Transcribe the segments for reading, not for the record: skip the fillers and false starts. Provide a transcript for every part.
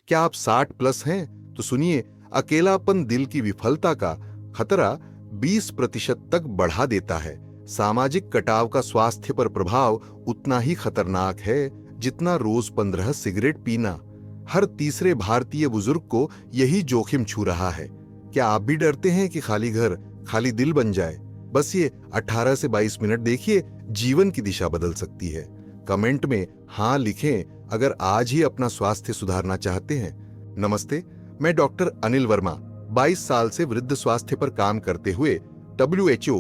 क्या आप 60 प्लस हैं तो सुनिए, अकेलापन दिल की विफलता का खतरा 20% तक बढ़ा देता है। सामाजिक कटाव का स्वास्थ्य पर प्रभाव उतना ही खतरनाक है जितना रोज 15 सिगरेट पीना। हर तीसरे भारतीय बुजुर्ग को यही जोखिम छू रहा है। क्या आप भी डरते हैं कि खाली घर खाली दिल बन जाए? बस ये 18 से 22 मिनट देखिए, जीवन की दिशा बदल सकती है। कमेंट में हाँ लिखें अगर आज ही अपना स्वास्थ्य सुधारना चाहते हैं। नमस्ते, मैं डॉक्टर अनिल वर्मा 22 साल से वृद्ध स्वास्थ्य पर काम करते हुए WHO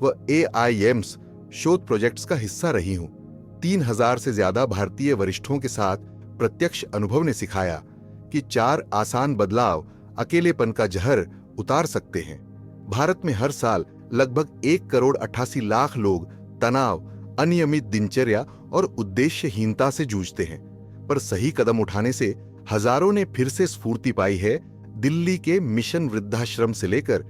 व AIIMS शोध प्रोजेक्ट्स का हिस्सा रही हूं। 3000 से ज्यादा भारतीय वरिष्ठों के साथ प्रत्यक्ष अनुभव ने सिखाया कि 4 आसान बदलाव अकेलेपन का जहर उतार सकते हैं। भारत में हर साल लगभग 1,88,00,000 लोग तनाव, अनियमित दिनचर्या और उद्देश्यहीनता से जूझते हैं, पर सही कदम उठाने से हजारों ने फिर से स्फूर्ति पाई है। दिल्ली के मिशन वृद्धाश्रम से लेकर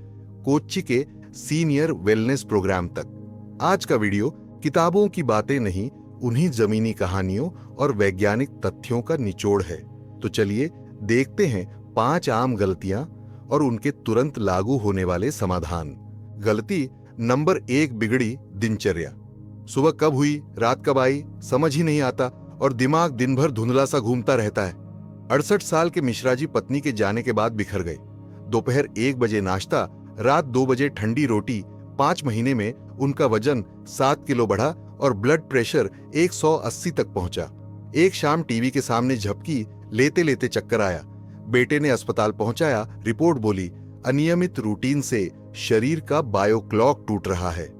कोच्चि के सीनियर वेलनेस प्रोग्राम तक। आज का वीडियो किताबों की बातें नहीं, उन्हीं जमीनी कहानियों और वैज्ञानिक तथ्यों का निचोड़ है। तो चलिए देखते हैं 5 आम गलतियां और उनके तुरंत लागू होने वाले समाधान। गलती नंबर 1, बिगड़ी दिनचर्या। सुबह कब हुई, रात कब आई, समझ ही नहीं आता और दिमाग दिन भर धुंधला सा घूमता रहता है। 68 साल के मिश्रा जी पत्नी के जाने के बाद बिखर गए। दोपहर 1 बजे नाश्ता, रात 2 बजे ठंडी रोटी। 5 महीने में उनका वजन 7 किलो बढ़ा और ब्लड प्रेशर 180 तक पहुंचा। एक शाम टीवी के सामने झपकी, लेते लेते चक्कर आया। बेटे ने अस्पताल पहुंचाया, रिपोर्ट बोली अनियमित रूटीन से शरीर का बायोक्लॉक टूट रहा है।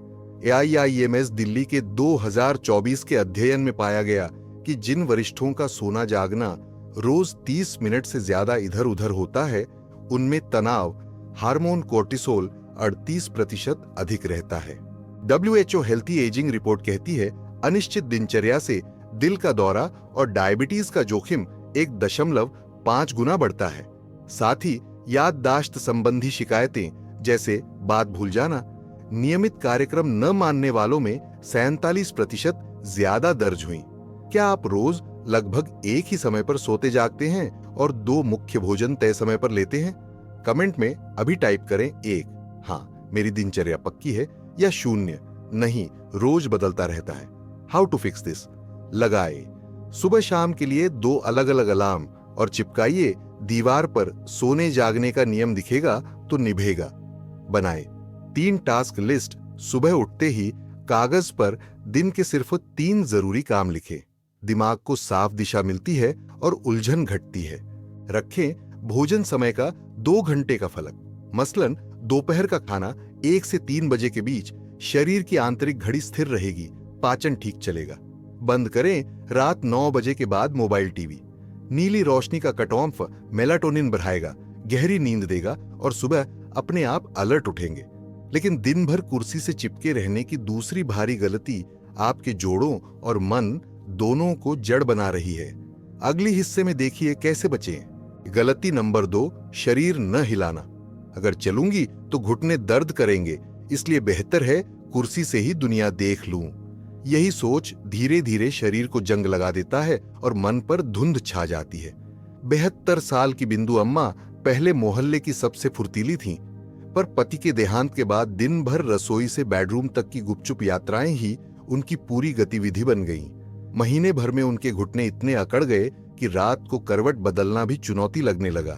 AIIMS दिल्ली के 2024 के अध्ययन में पाया गया कि जिन वरिष्ठों का सोना जागना रोज 30 मिनट से ज्यादा इधर उधर होता है, उनमें तनाव हार्मोन कोर्टिसोल 38% अधिक रहता है। WHO हेल्थी एजिंग रिपोर्ट कहती है अनिश्चित दिनचर्या से दिल का दौरा और डायबिटीज का जोखिम 1.5 गुना बढ़ता है। साथ ही याददाश्त संबंधी शिकायतें जैसे बात भूल जाना, नियमित कार्यक्रम न मानने वालों में 47% ज्यादा दर्ज हुई। क्या आप रोज लगभग एक ही समय पर सोते जागते हैं और 2 मुख्य भोजन तय समय पर लेते हैं? कमेंट में अभी टाइप करें 1, हाँ मेरी दिनचर्या पक्की है, या 0, नहीं रोज बदलता रहता है। How to fix this? लगाए सुबह शाम के लिए 2 अलग अलग अलार्म और चिपकाइए दीवार पर। सोने जागने का नियम दिखेगा तो निभेगा। बनाए 3 टास्क लिस्ट। सुबह उठते ही कागज पर दिन के सिर्फ 3 जरूरी काम लिखें। दिमाग को साफ दिशा मिलती है और उलझन घटती है। रखें भोजन समय का 2 घंटे का फलक। मसलन दोपहर का खाना 1 से 3 बजे के बीच। शरीर की आंतरिक घड़ी स्थिर रहेगी, पाचन ठीक चलेगा। बंद करें रात 9 बजे के बाद मोबाइल टीवी। नीली रोशनी का कट ऑफ मेलाटोनिन बढ़ाएगा, गहरी नींद देगा और सुबह अपने आप अलर्ट उठेंगे। लेकिन दिन भर कुर्सी से चिपके रहने की दूसरी भारी गलती आपके जोड़ों और मन दोनों को जड़ बना रही है। अगली हिस्से में देखिए कैसे बचें। गलती नंबर 2, शरीर न हिलाना। अगर चलूंगी तो घुटने दर्द करेंगे, इसलिए बेहतर है कुर्सी से ही दुनिया देख लूं। यही सोच धीरे धीरे शरीर को जंग लगा देता है और मन पर धुंध छा जाती है। 72 साल की बिंदु अम्मा पहले मोहल्ले की सबसे फुर्तीली थीं, पर पति के देहांत के बाद दिन भर रसोई से बेडरूम तक की गुपचुप यात्राएं ही उनकी पूरी गतिविधि बन गईं। महीने भर में उनके घुटने इतने अकड़ गए कि रात को करवट बदलना भी चुनौती लगने लगा।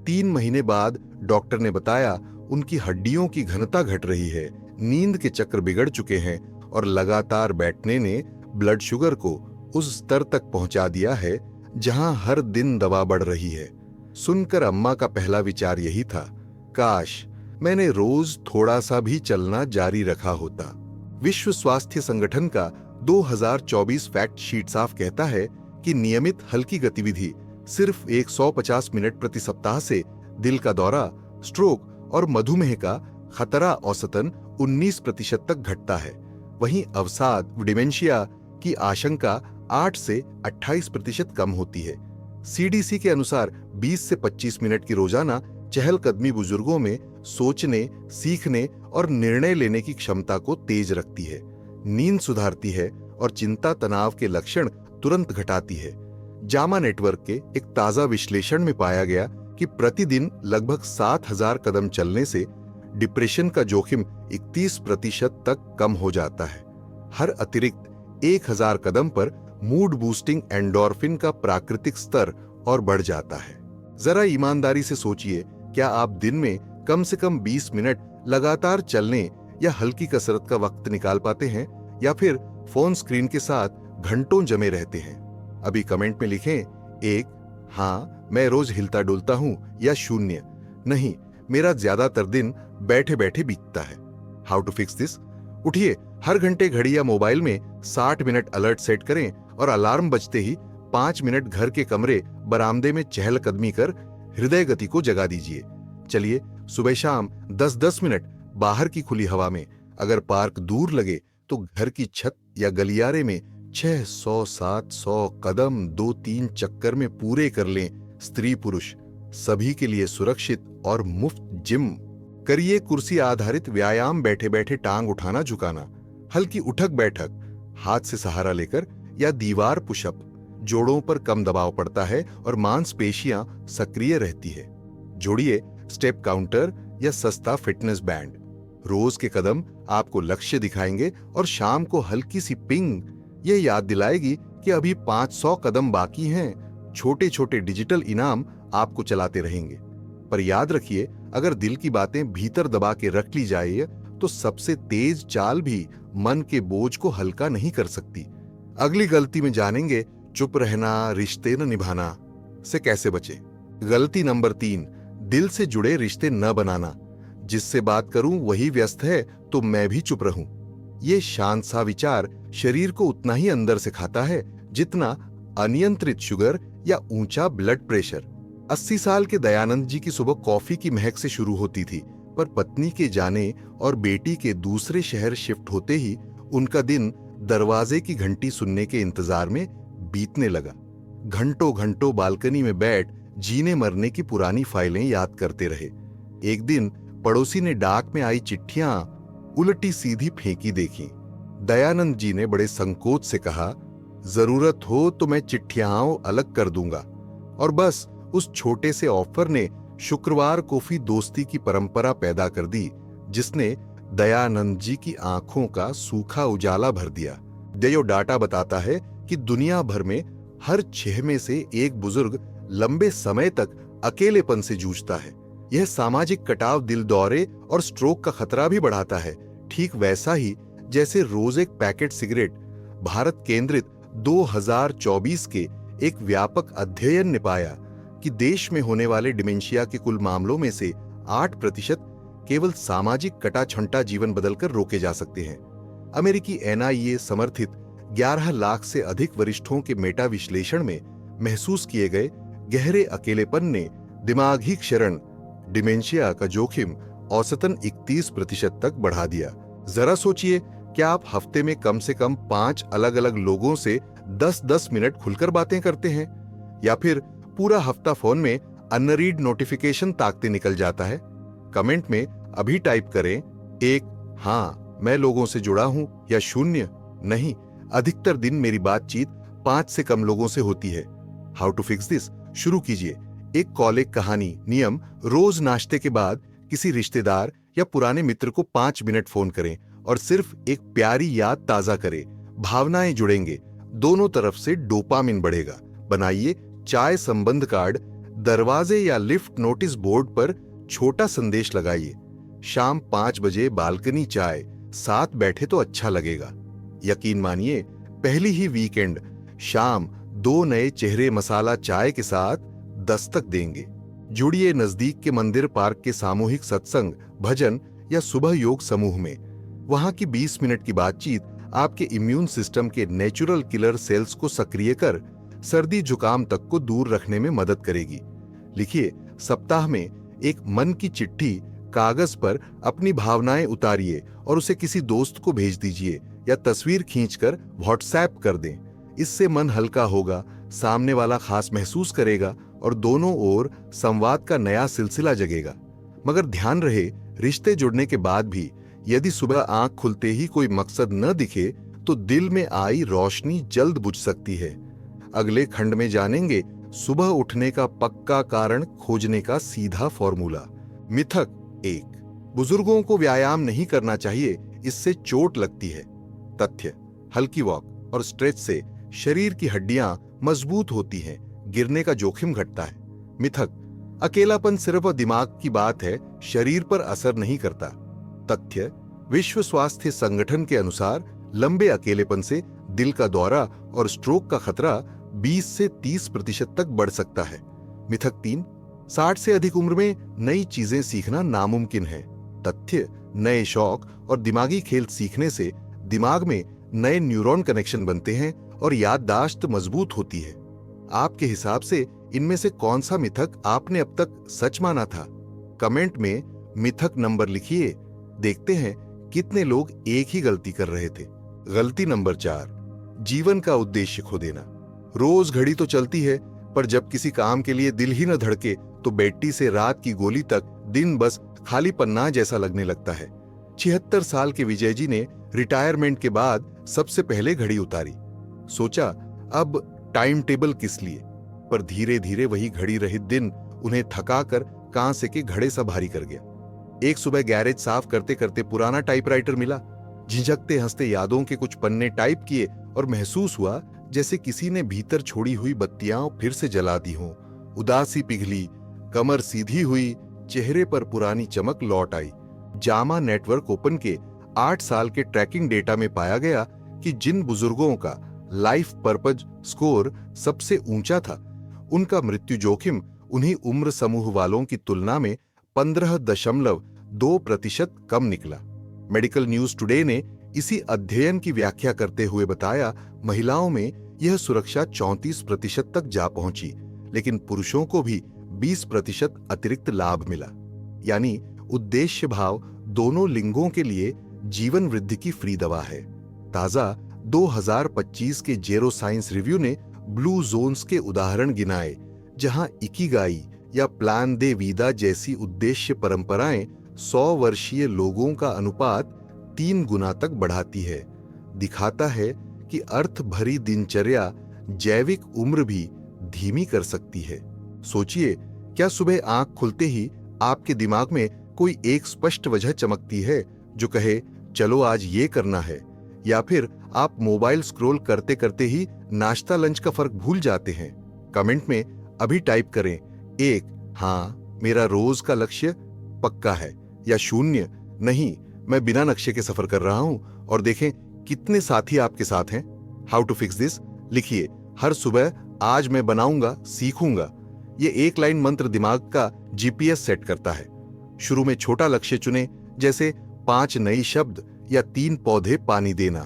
3 महीने बाद डॉक्टर ने बताया उनकी हड्डियों की घनता घट रही है, नींद के चक्र बिगड़ चुके हैं और लगातार बैठने ने ब्लड शुगर को उस स्तर तक पहुंचा दिया है जहां हर दिन दवा बढ़ रही है। सुनकर अम्मा का पहला विचार यही था, काश मैंने रोज थोड़ा सा भी चलना जारी रखा होता। विश्व स्वास्थ्य संगठन का 2024 फैक्ट शीट साफ कहता है कि नियमित हल्की गतिविधि सिर्फ 150 मिनट प्रति सप्ताह से दिल का दौरा, स्ट्रोक और मधुमेह का खतरा औसतन 19% तक घटता है। वहीं अवसाद, डिमेंशिया की आशंका 8 से 28% कम होती है। CDC के अनुसार 20 से 25 मिनट की रोजाना चहलकदमी बुजुर्गों में सोचने, सीखने और निर्णय लेने की क्षमता को तेज रखती है, नींद सुधारती है और चिंता तनाव के लक्षण तुरंत घटाती है। जामा नेटवर्क के एक ताजा विश्लेषण में पाया गया कि प्रतिदिन लगभग 7,000 कदम चलने से डिप्रेशन का जोखिम 31% तक कम हो जाता है। हर अतिरिक्त 1,000 कदम पर मूड बूस्टिंग एंडोर्फिन का प्राकृतिक स्तर और बढ़ जाता है। जरा ईमानदारी से सोचिए, क्या आप दिन में कम से कम 20 मिनट लगातार चलने या हल्की कसरत का वक्त निकाल पाते हैं, या फिर फोन स्क्रीन के साथ घंटों जमे रहते हैं? अभी कमेंट में लिखें 1 हाँ मैं रोज हिलता डुलता हूं, या 0 नहीं मेरा ज्यादातर दिन बैठे बैठे बीतता है। How to fix this? उठिए, हर घंटे घड़ी या मोबाइल में 60 मिनट अलर्ट सेट करें और अलार्म बजते ही 5 मिनट घर के कमरे बरामदे में चहलकदमी कर हृदय गति को जगा दीजिए। चलिए, सुबह शाम 10-10 मिनट बाहर की खुली हवा में, अगर पार्क दूर लगे तो घर की छत या गलियारे में 600-700 कदम 2-3 चक्कर में पूरे कर लें। स्त्री पुरुष सभी के लिए सुरक्षित और मुफ्त जिम। करिए कुर्सी आधारित व्यायाम, बैठे बैठे टांग उठाना झुकाना, हल्की उठक बैठक, हाथ से सहारा लेकर, या दीवार पुशअप। जोड़ों पर कम दबाव पड़ता है और मांसपेशियां सक्रिय रहती है। जोड़िए स्टेप काउंटर या सस्ता फिटनेस बैंड। रोज के कदम आपको लक्ष्य दिखाएंगे और शाम को हल्की सी पिंग ये याद दिलाएगी कि अभी 500 कदम बाकी हैं। छोटे छोटे डिजिटल इनाम आपको चलाते रहेंगे। पर याद रखिए, अगर दिल की बातें भीतर दबा के रख ली जाए तो सबसे तेज चाल भी मन के बोझ को हल्का नहीं कर सकती। अगली गलती में जानेंगे चुप रहना, रिश्ते न निभाना से कैसे बचे। गलती नंबर 3, दिल से जुड़े रिश्ते न बनाना। जिससे बात करूं वही व्यस्त है तो मैं भी चुप रहूं। ये शांत सा विचार शरीर को उतना ही अंदर से खाता है जितना अनियंत्रित शुगर या ऊंचा ब्लड प्रेशर। 80 साल के दयानंद जी की सुबह कॉफी की महक से शुरू होती थी, पर पत्नी के जाने और बेटी के दूसरे शहर शिफ्ट होते ही उनका दिन दरवाजे की घंटी सुनने के इंतजार में बीतने लगा। घंटों घंटों बालकनी में बैठ जीने मरने की पुरानी फाइलें याद करते रहे। एक दिन पड़ोसी ने डाक में आई चिट्ठियां उलटी सीधी फेंकी देखी। दयानंद जी ने बड़े संकोच से कहा, जरूरत हो तो मैं चिट्ठियां अलग कर दूंगा। और बस उस छोटे से ऑफर ने शुक्रवार कॉफी दोस्ती की परंपरा पैदा कर दी, जिसने दयानंद जी की आंखों का सूखा उजाला भर दिया। डेयो डाटा बताता है कि दुनिया भर में हर 6 में से एक बुजुर्ग लंबे समय तक अकेलेपन से जूझता है। यह सामाजिक कटाव दिल दौरे और स्ट्रोक का खतरा भी बढ़ाता है, ठीक वैसा ही जैसे रोज एक पैकेट सिगरेट। भारत केंद्रित 2024 के एक व्यापक अध्ययन ने पाया कि देश में होने वाले डिमेंशिया के कुल मामलों में से 8% केवल सामाजिक कटाछंटा जीवन बदलकर रोके जा सकते हैं। अमेरिकी NIA समर्थित 11 लाख से अधिक वरिष्ठों के मेटा विश्लेषण में महसूस किए गए गहरे अकेलेपन ने दिमागी क्षरण डिमेंशिया का जोखिम औसतन 31% तक बढ़ा दिया। जरा सोचिए, क्या आप हफ्ते में कम से कम 5 अलग अलग लोगों से 10-10 मिनट खुलकर बातें करते हैं, या फिर पूरा हफ्ता फोन में अनरीड नोटिफिकेशन ताकते निकल जाता है? कमेंट में अभी टाइप करें 1 हाँ मैं लोगों से जुड़ा हूं, या 0 नहीं अधिकतर दिन मेरी बातचीत 5 से कम लोगों से होती है। How to fix this? शुरू कीजिए। एक कॉल एक कहानी नियम। रोज नाश्ते के बाद किसी रिश्तेदार या पुराने मित्र को 5 मिनट फोन करें और सिर्फ एक प्यारी याद ताजा करें। भावनाएं जुड़ेंगे, दोनों तरफ से डोपामिन बढ़ेगा। बनाइए चाय संबंध कार्ड, दरवाजे या लिफ्ट नोटिस बोर्ड पर छोटा संदेश लगाइए, शाम 5 बजे बालकनी चाय, साथ बैठे तो अच्छा लगेगा। यकीन मानिए, पहली ही वीकेंड शाम 2 नए चेहरे मसाला चाय के साथ दस्तक देंगे। जुड़िए नजदीक के मंदिर, पार्क के सामूहिक सत्संग, भजन या सुबह योग समूह में। वहां की 20 मिनट की बातचीत आपके इम्यून सिस्टम के नेचुरल किलर सेल्स को सक्रिय कर सर्दी जुकाम तक को दूर रखने में मदद करेगी। लिखिए, सप्ताह में एक मन की चिट्ठी कागज पर अपनी भावनाएं उतारिए और उसे किसी दोस्त को भेज दीजिए, या तस्वीर खींचकर व्हाट्सएप कर दें। इससे मन हल्का होगा, सामने वाला खास महसूस करेगा और दोनों ओर संवाद का नया सिलसिला जगेगा। मगर ध्यान रहे, रिश्ते जुड़ने के बाद भी यदि सुबह आंख खुलते ही कोई मकसद न दिखे तो दिल में आई रोशनी जल्द बुझ सकती है। अगले खंड में जानेंगे सुबह उठने का पक्का कारण खोजने का सीधा फॉर्मूला। मिथक 1, बुजुर्गों को व्यायाम नहीं करना चाहिए, इससे चोट लगती है। तथ्य, हल्की वॉक और स्ट्रेच से शरीर की हड्डियां मजबूत होती हैं, गिरने का जोखिम घटता है। मिथक, अकेलापन सिर्फ दिमाग की बात है, शरीर पर असर नहीं करता। तथ्य, विश्व स्वास्थ्य संगठन के अनुसार लंबे अकेलेपन से दिल का दौरा और स्ट्रोक का खतरा 20 से 30% तक बढ़ सकता है। मिथक 3, 60 से अधिक उम्र में नई चीजें सीखना नामुमकिन है। तथ्य, नए शौक और दिमागी खेल सीखने से दिमाग में नए न्यूरॉन कनेक्शन बनते हैं और याददाश्त मजबूत होती है। आपके हिसाब से इनमें से कौन सा मिथक आपने अब तक सच माना था? कमेंट में मिथक नंबर लिखिए, देखते हैं कितने लोग एक ही गलती कर रहे थे। गलती नंबर 4, जीवन का उद्देश्य खो देना। रोज घड़ी तो चलती है, पर जब किसी काम के लिए दिल ही न धड़के तो बैटरी से रात की गोली तक दिन बस खाली पन्ना जैसा लगने लगता है। 76 साल के विजय जी ने रिटायरमेंट के बाद सबसे पहले घड़ी उतारी। सोचा अब टाइम टेबल किस लिए, पर धीरे धीरे वही घड़ी रहित दिन उन्हें थकाकर कांसे के घड़े सा भारी कर गया। एक सुबह गैरेज साफ करते करते पुराना टाइपराइटर मिला। झिझकते हंसते यादों के कुछ पन्ने टाइप किए और महसूस हुआ जैसे किसी ने भीतर छोड़ी हुई बत्तियां फिर से जला दी हों। उदासी पिघली, कमर सीधी हुई, चेहरे पर पुरानी चमक लौट आई। जामा नेटवर्क ओपन के 8 साल के ट्रैकिंग डेटा में पाया गया कि जिन बुजुर्गों का लाइफ पर्पज स्कोर सबसे ऊंचा था, उनका मृत्यु जोखिम उन्हीं उम्र समूह वालों की तुलना में 15.2% कम निकला। मेडिकल न्यूज टुडे ने इसी अध्ययन की व्याख्या करते हुए बताया, महिलाओं में यह सुरक्षा 34% तक जा पहुंची, लेकिन पुरुषों को भी 20% अतिरिक्त लाभ मिला। यानी उद्देश्य भाव दोनों लिंगों के लिए जीवन वृद्धि की फ्री दवा है। ताजा 2025 के जेरो साइंस रिव्यू ने ब्लू जोन्स के उदाहरण गिनाए, जहां इकिगाई या प्लान दे वीदा जैसी उद्देश्य परंपराएं 100 वर्षीय लोगों का अनुपात 3 गुना तक बढ़ाती है। दिखाता है कि अर्थ भरी दिनचर्या जैविक उम्र भी धीमी कर सकती है। सोचिए, क्या सुबह आंख खुलते ही आपके दिमाग में कोई एक स्पष्ट वजह चमकती है जो कहे चलो आज ये करना है, या फिर आप मोबाइल स्क्रॉल करते करते ही नाश्ता लंच का फर्क भूल जाते हैं? कमेंट में अभी टाइप करें 1, हाँ मेरा रोज का लक्ष्य पक्का है, या 0, नहीं मैं बिना नक्शे के सफर कर रहा हूं, और देखें कितने साथी आपके साथ हैं। हाउ टू फिक्स दिस लिखिए हर सुबह, आज मैं बनाऊंगा, सीखूंगा। ये एक लाइन मंत्र दिमाग का GPS सेट करता है। शुरू में छोटा लक्ष्य चुने, जैसे 5 नई शब्द या 3 पौधे पानी देना।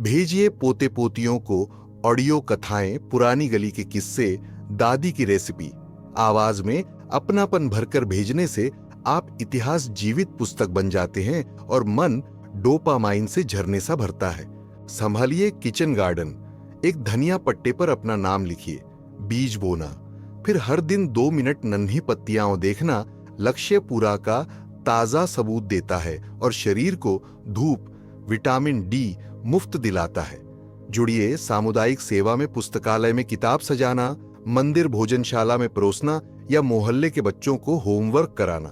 भेजिए पोते पोतियों को ऑडियो कथाएं, पुरानी गली के किस्से, दादी की रेसिपी। आवाज में अपनापन भरकर भेजने से आप इतिहास जीवित पुस्तक बन जाते हैं और मन डोपामाइन से झरने सा भरता है। संभालिए किचन गार्डन। एक धनिया पट्टे पर अपना नाम लिखिए, बीज बोना, फिर हर दिन 2 मिनट नन्ही पत्तियां देखना लक्ष्य पूरा का ताजा सबूत देता है और शरीर को धूप, विटामिन डी मुफ्त दिलाता है। जुड़िए सामुदायिक सेवा में, पुस्तकालय में किताब सजाना, मंदिर भोजनशाला में परोसना या मोहल्ले के बच्चों को होमवर्क कराना।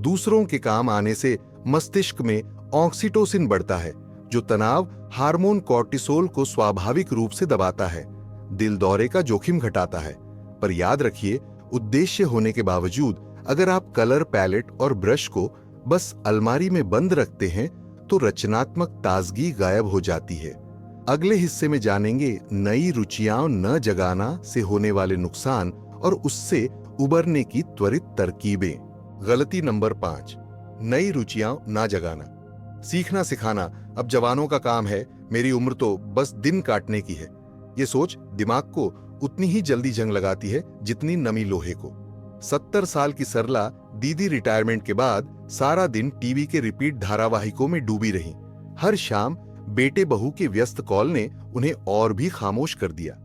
दूसरों के काम आने से मस्तिष्क में ऑक्सीटोसिन बढ़ता है, जो तनाव हार्मोन कॉर्टिसोल को स्वाभाविक रूप से दबाता है, दिल दौरे का जोखिम घटाता है। पर याद रखिए, उद्देश्य होने के बावजूद अगर आप कलर पैलेट और ब्रश को बस अलमारी में बंद रखते हैं तो रचनात्मक ताजगी गायब हो जाती है। अगले हिस्से में जानेंगे नई रुचियां न जगाना से होने वाले नुकसान और उससे उबरने की त्वरित तरकीबें। गलती नंबर 5, नई रुचियां ना जगाना। सीखना सिखाना अब जवानों का काम है, मेरी उम्र तो बस दिन काटने की है। ये सोच दिमाग को उतनी ही जल्दी जंग लगाती है जितनी नमी लोहे को। 70 साल की सरला दीदी रिटायरमेंट के बाद सारा दिन टीवी के रिपीट धारावाहिकों में डूबी रही। हर शाम बेटे बहू के व्यस्त कॉल ने उन्हें और भी खामोश कर दिया।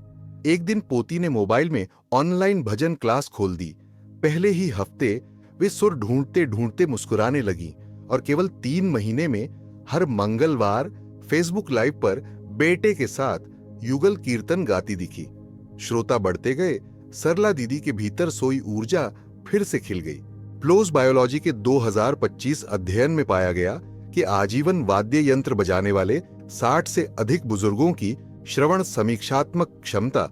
एक दिन पोती ने मोबाइल में ऑनलाइन भजन क्लास खोल दी। पहले ही हफ्ते वे सुर ढूंढते ढूंढते मुस्कुराने लगी और केवल 3 महीने में हर मंगलवार फेसबुक लाइव पर बेटे के साथ युगल कीर्तन गाती दिखी। श्रोता बढ़ते गए। सरला दीदी के भीतर सोई ऊर्जा फिर से खिल गई। प्लोज बायोलॉजी के 2025 अध्ययन में पाया गया कि आजीवन वाद्य यंत्र बजाने वाले 60 से अधिक बुजुर्गों की श्रवण समीक्षात्मक क्षमता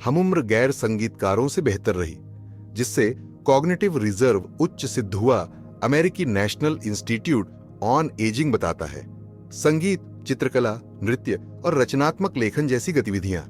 हमउम्र गैर संगीतकारों से बेहतर रही, जिससे कॉग्निटिव रिजर्व उच्च सिद्ध हुआ। अमेरिकी नेशनल इंस्टीट्यूट ऑन एजिंग बताता है संगीत, चित्रकला, नृत्य और रचनात्मक लेखन जैसी गतिविधियां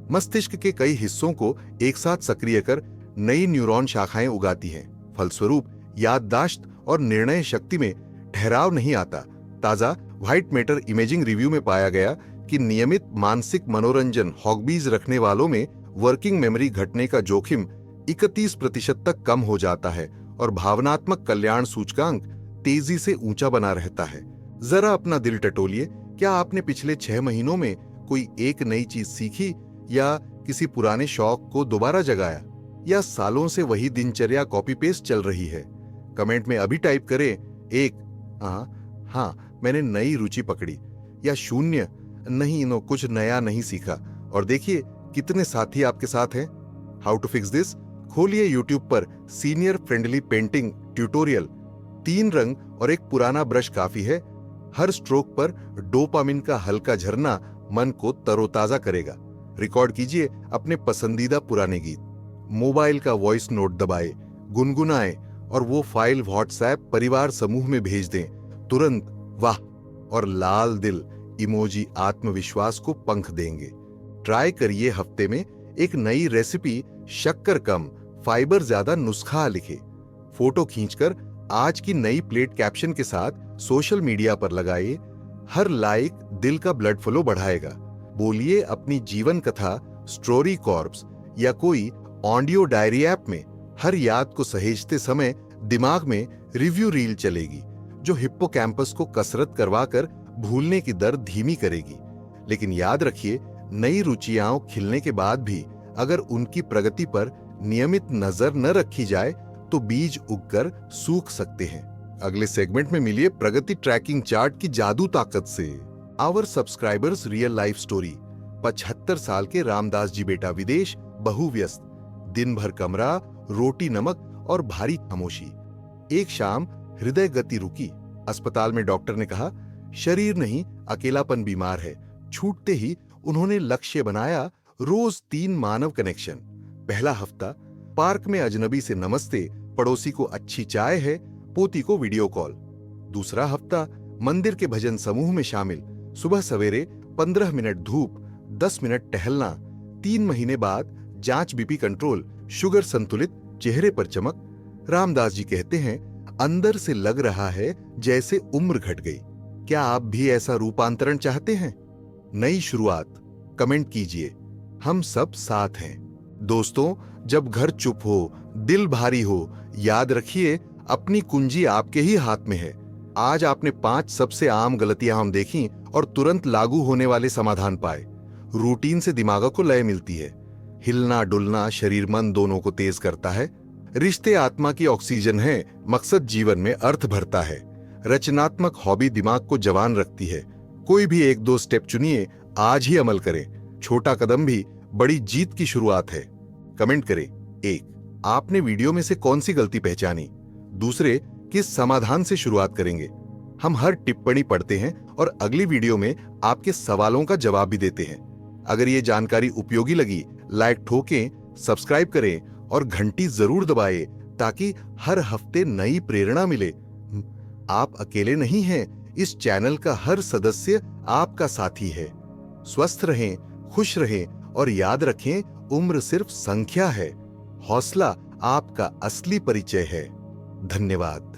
मस्तिष्क के कई हिस्सों को एक साथ सक्रिय कर नई न्यूरॉन शाखाएं उगाती हैं। फलस्वरूप याददाश्त और निर्णय शक्ति में ठहराव नहीं आता। ताजा व्हाइट मैटर इमेजिंग रिव्यू में पाया गया कि नियमित मानसिक मनोरंजन हॉबीज रखने वालों में वर्किंग मेमोरी घटने का जोखिम 31% तक कम हो जाता है और भावनात्मक कल्याण सूचकांक तेजी से ऊंचा बना रहता है। जरा अपना दिल टटोलिए, क्या आपने पिछले 6 महीनों में कोई एक नई चीज सीखी या किसी पुराने शौक को दोबारा जगाया, या सालों से वही दिनचर्या कॉपी पेस्ट चल रही है? कमेंट में अभी टाइप करें 1 हाँ मैंने नई रुचि पकड़ी, या 0 नहीं नो कुछ नया नहीं सीखा, और देखिए कितने साथी आपके साथ हैं। How to fix this? खोलिए यूट्यूब पर सीनियर फ्रेंडली पेंटिंग ट्यूटोरियल। 3 रंग और एक पुराना ब्रश काफी है। हर स्ट्रोक पर डोपामिन का हल्का झरना मन को तरोताजा करेगा। रिकॉर्ड कीजिए अपने पसंदीदा पुराने गीत, मोबाइल का वॉइस नोट दबाए, गुनगुनाएं और वो फाइल व्हाट्सएप परिवार समूह में भेज दें। तुरंत वाह और लाल दिल इमोजी आत्मविश्वास को पंख देंगे। ट्राई करिए हफ्ते में एक नई रेसिपी, शक्कर कम फाइबर ज्यादा नुस्खा लिखे। फोटो खींचकर आज की नई प्लेट कैप्शन के साथ सोशल मीडिया पर लगाइए। हर लाइक दिल का ब्लड फ्लो बढ़ाएगा। बोलिए अपनी जीवन कथा स्टोरी कॉर्प्स या कोई ऑडियो डायरी ऐप में। हर याद को सहेजते समय दिमाग में रिव्यू रील चलेगी, जो हिप्पोकैम्पस को कसरत करवाकर भूलने की दर धीमी करेगी। लेकिन याद रखिए, नई रुचियां खिलने के बाद भी अगर उनकी प्रगति पर नियमित नजर न रखी जाए तो बीज उगकर सूख सकते हैं। अगले सेगमेंट में मिलिए प्रगति ट्रैकिंग चार्ट की जादू ताकत से। Our subscribers real life story. 75 साल के रामदास जी बेटा विदेश, बहुव्यस्त, दिन भर कमरा, रोटी नमक और भारी खामोशी। एक शाम हृदय गति रुकी। अस्पताल में डॉक्टर ने कहा शरीर नहीं अकेलापन बीमार है। छूटते ही उन्होंने लक्ष्य बनाया रोज 3 मानव कनेक्शन। पहला हफ्ता पार्क में अजनबी से नमस्ते, पड़ोसी को अच्छी चाय है, पोती को वीडियो कॉल। दूसरा हफ्ता मंदिर के भजन समूह में शामिल, सुबह सवेरे 15 मिनट धूप, 10 मिनट टहलना। 3 महीने बाद जांच बीपी कंट्रोल, शुगर संतुलित, चेहरे पर चमक। रामदास जी कहते हैं अंदर से लग रहा है जैसे उम्र घट गई। क्या आप भी ऐसा रूपांतरण चाहते हैं? नई शुरुआत? कमेंट कीजिए, हम सब साथ हैं। दोस्तों, जब घर चुप हो, दिल भारी हो, याद रखिए अपनी कुंजी आपके ही हाथ में है। आज आपने 5 सबसे आम गलतियां हम देखी और तुरंत लागू होने वाले समाधान पाए। रूटीन से दिमाग को लय मिलती है। हिलना डुलना शरीर मन दोनों को तेज करता है। रिश्ते आत्मा की ऑक्सीजन है, मकसद जीवन में अर्थ भरता है। रचनात्मक हॉबी दिमाग को जवान रखती है। कोई भी 1-2 स्टेप चुनिए, आज ही अमल करें। छोटा कदम भी बड़ी जीत की शुरुआत है। कमेंट करें 1 आपने वीडियो में से कौन सी गलती पहचानी? दूसरे, किस समाधान से शुरुआत करेंगे? हम हर टिप्पणी पढ़ते हैं और अगली वीडियो में आपके सवालों का जवाब भी देते हैं। अगर ये जानकारी उपयोगी लगी, लाइक ठोकें, सब्सक्राइब करें और घंटी जरूर दबाएं ताकि हर हफ्ते नई प्रेरणा मिले। आप अकेले नहीं हैं, इस चैनल का हर सदस्य आपका साथी है। स्वस्थ रहें, खुश रहें और याद रखें, उम्र सिर्फ संख्या है, हौसला आपका असली परिचय है। धन्यवाद।